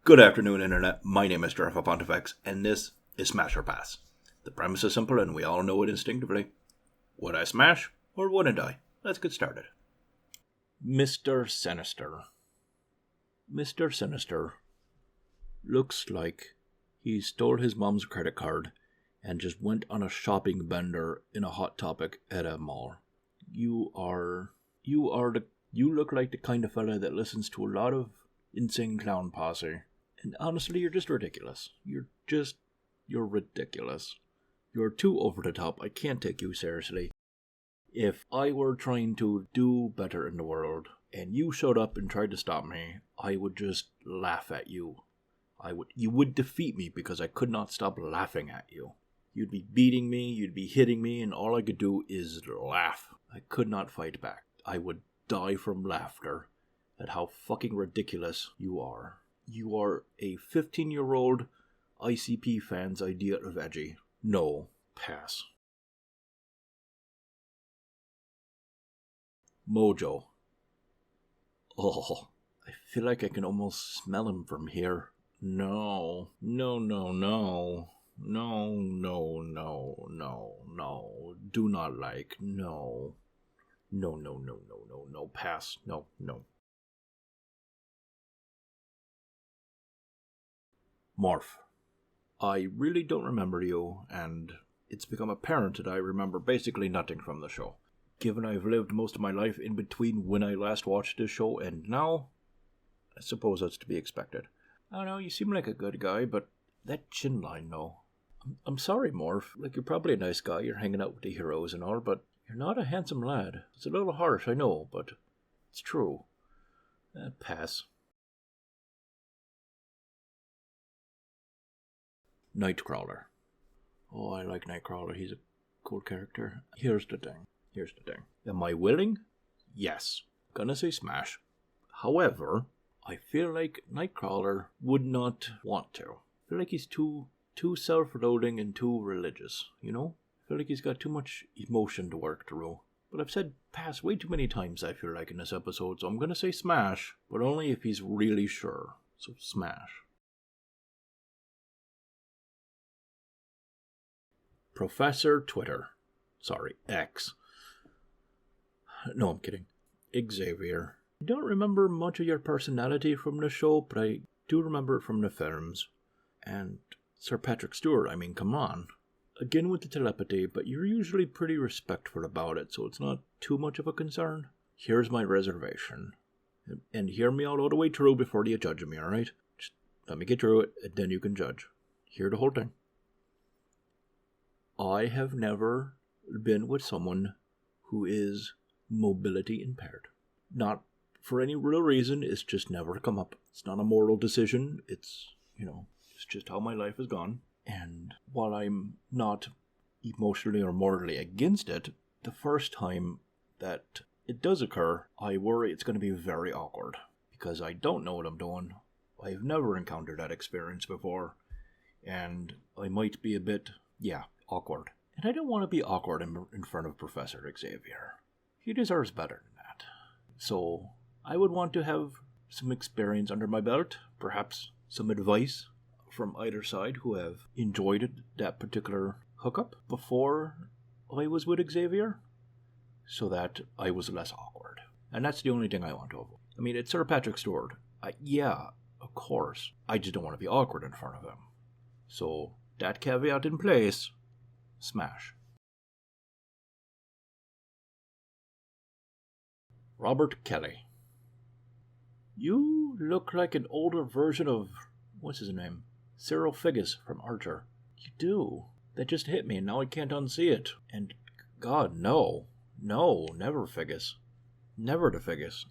Good afternoon, Internet. My name is Jeff Pontifex, and this is smashorpass. The premise is simple, and we all know it instinctively. Would I smash, or wouldn't I? Let's get started. Mr. Sinister. Mr. Sinister looks like he stole his mom's credit card and just went on a shopping bender in a Hot Topic at a mall. You look like the kind of fella that listens to a lot of Insane Clown Posse. And honestly, you're just ridiculous. You're ridiculous. You're too over the top. I can't take you seriously. If I were trying to do better in the world, and you showed up and tried to stop me, I would just laugh at you. You would defeat me because I could not stop laughing at you. You'd be beating me, you'd be hitting me, and all I could do is laugh. I could not fight back. I would die from laughter at how fucking ridiculous you are. You are a 15-year-old ICP fan's idea of edgy. No, pass. Mojo. Oh, I feel like I can almost smell him from here. No. Do not like. No, pass. No. Morph. I really don't remember you, and it's become apparent that I remember basically nothing from the show. Given I've lived most of my life in between when I last watched this show and now, I suppose that's to be expected. I don't know, you seem like a good guy, but that chin line, though. I'm sorry, Morph. Like, you're probably a nice guy, you're hanging out with the heroes and all, but you're not a handsome lad. It's a little harsh, I know, but it's true. Pass. Nightcrawler. Oh, I like Nightcrawler. He's a cool character. Here's the thing. Am I willing? Yes. Gonna say smash. However, I feel like Nightcrawler would not want to. I feel like he's too self-loathing and too religious, you know? I feel like he's got too much emotion to work through. But I've said pass way too many times, I feel like, in this episode, so I'm gonna say smash, but only if he's really sure. So smash. Professor Twitter. Sorry, X. No, I'm kidding. Xavier. I don't remember much of your personality from the show, but I do remember it from the films. And Sir Patrick Stewart, I mean, come on. Again with the telepathy, but you're usually pretty respectful about it, so it's not too much of a concern. Here's my reservation. And hear me all the way through before you judge me, alright? Just let me get through it, and then you can judge. Hear the whole thing. I have never been with someone who is mobility impaired. Not for any real reason, it's just never come up. It's not a moral decision, it's just how my life has gone. And while I'm not emotionally or morally against it, the first time that it does occur, I worry it's going to be very awkward. Because I don't know what I'm doing. I've never encountered that experience before. And I might be a bit, awkward. And I don't want to be awkward in front of Professor Xavier. He deserves better than that. So, I would want to have some experience under my belt, perhaps some advice from either side who have enjoyed that particular hookup before I was with Xavier, so that I was less awkward. And that's the only thing I want to avoid. I mean, it's Sir Patrick Stewart. Of course. I just don't want to be awkward in front of him. So, that caveat in place, smash. Robert Kelly. You look like an older version of, what's his name? Cyril Figgis from Archer. You do. That just hit me and now I can't unsee it. And God, no. No, never Figgis. Never to Figgis.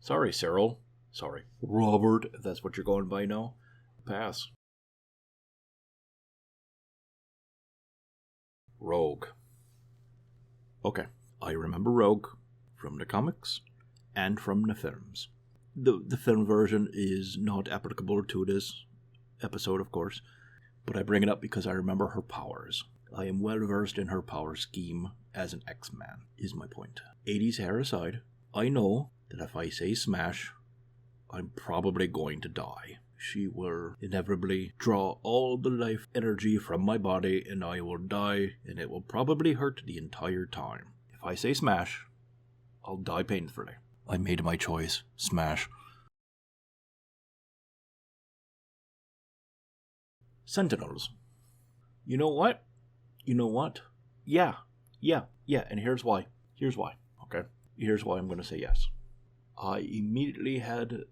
Sorry, Cyril. Sorry, Robert, if that's what you're going by now. Pass. Rogue. Okay, I remember Rogue from the comics and from the films. The film version is not applicable to this episode, of course, but I bring it up because I remember her powers. I am well versed in her power scheme as an X-Man, is my point. 80s hair aside, I know that if I say smash, I'm probably going to die. She will inevitably draw all the life energy from my body, and I will die, and it will probably hurt the entire time. If I say smash, I'll die painfully. I made my choice. Smash. Sentinels. You know what? Yeah, and here's why. Okay? Here's why I'm going to say yes. I immediately had,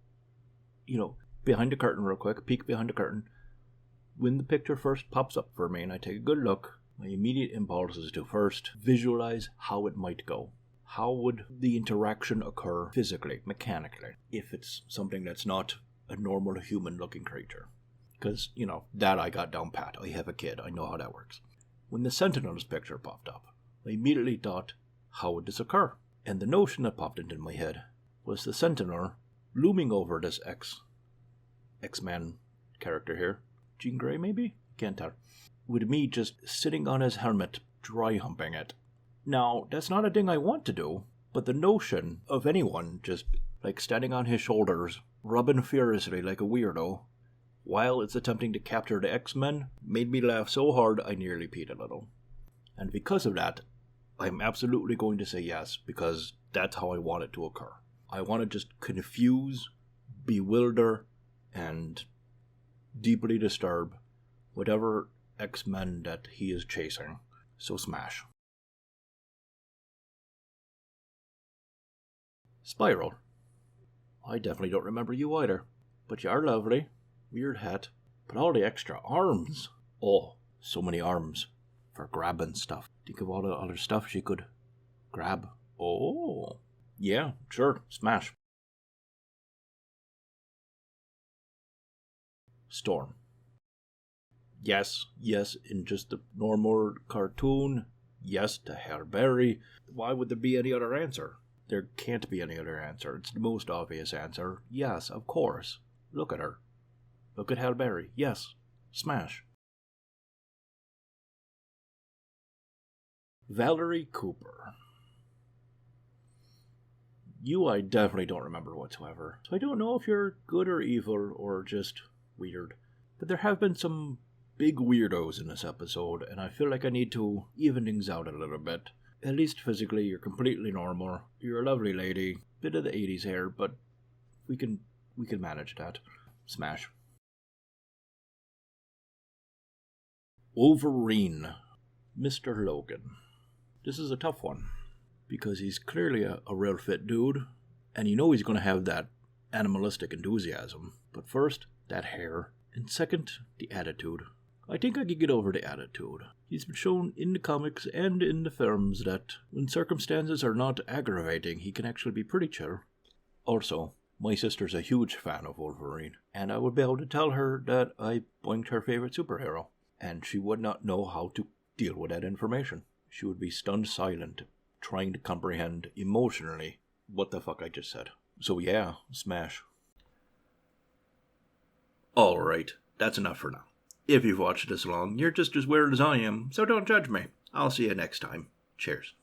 behind the curtain real quick, peek behind the curtain. When the picture first pops up for me and I take a good look, my immediate impulse is to first visualize how it might go. How would the interaction occur physically, mechanically, if it's something that's not a normal human-looking creature? Because, that I got down pat. I have a kid. I know how that works. When the Sentinel's picture popped up, I immediately thought, how would this occur? And the notion that popped into my head was the Sentinel looming over this X-Men character here. Jean Grey, maybe? Can't tell. With me just sitting on his helmet, dry humping it. Now, that's not a thing I want to do, but the notion of anyone just, standing on his shoulders, rubbing furiously like a weirdo, while it's attempting to capture the X-Men, made me laugh so hard I nearly peed a little. And because of that, I'm absolutely going to say yes, because that's how I want it to occur. I want to just confuse, bewilder, and deeply disturb whatever X-Men that he is chasing. So smash. Spiral. I definitely don't remember you either, but you are lovely. Weird hat. But all the extra arms. Oh, so many arms for grabbing stuff. Think of all the other stuff she could grab. Oh, yeah, sure, smash. Storm. Yes, in just the normal cartoon. Yes, to Halle Berry. Why would there be any other answer? There can't be any other answer. It's the most obvious answer. Yes, of course. Look at her. Look at Halle Berry. Yes. Smash. Valerie Cooper. You I definitely don't remember whatsoever. So I don't know if you're good or evil or just weird. But there have been some big weirdos in this episode, and I feel like I need to even things out a little bit. At least physically, you're completely normal. You're a lovely lady. Bit of the 80s hair, but we can manage that. Smash. Wolverine. Mr. Logan. This is a tough one, because he's clearly a real fit dude, and you know he's going to have that animalistic enthusiasm. But first, that hair, and second, the attitude. I think I could get over the attitude. He's been shown in the comics and in the films that when circumstances are not aggravating, he can actually be pretty chill. Also, my sister's a huge fan of Wolverine, and I would be able to tell her that I boinked her favorite superhero, and she would not know how to deal with that information. She would be stunned silent, trying to comprehend emotionally what the fuck I just said. So yeah, smash. Alright, that's enough for now. If you've watched this long, you're just as weird as I am, so don't judge me. I'll see you next time. Cheers.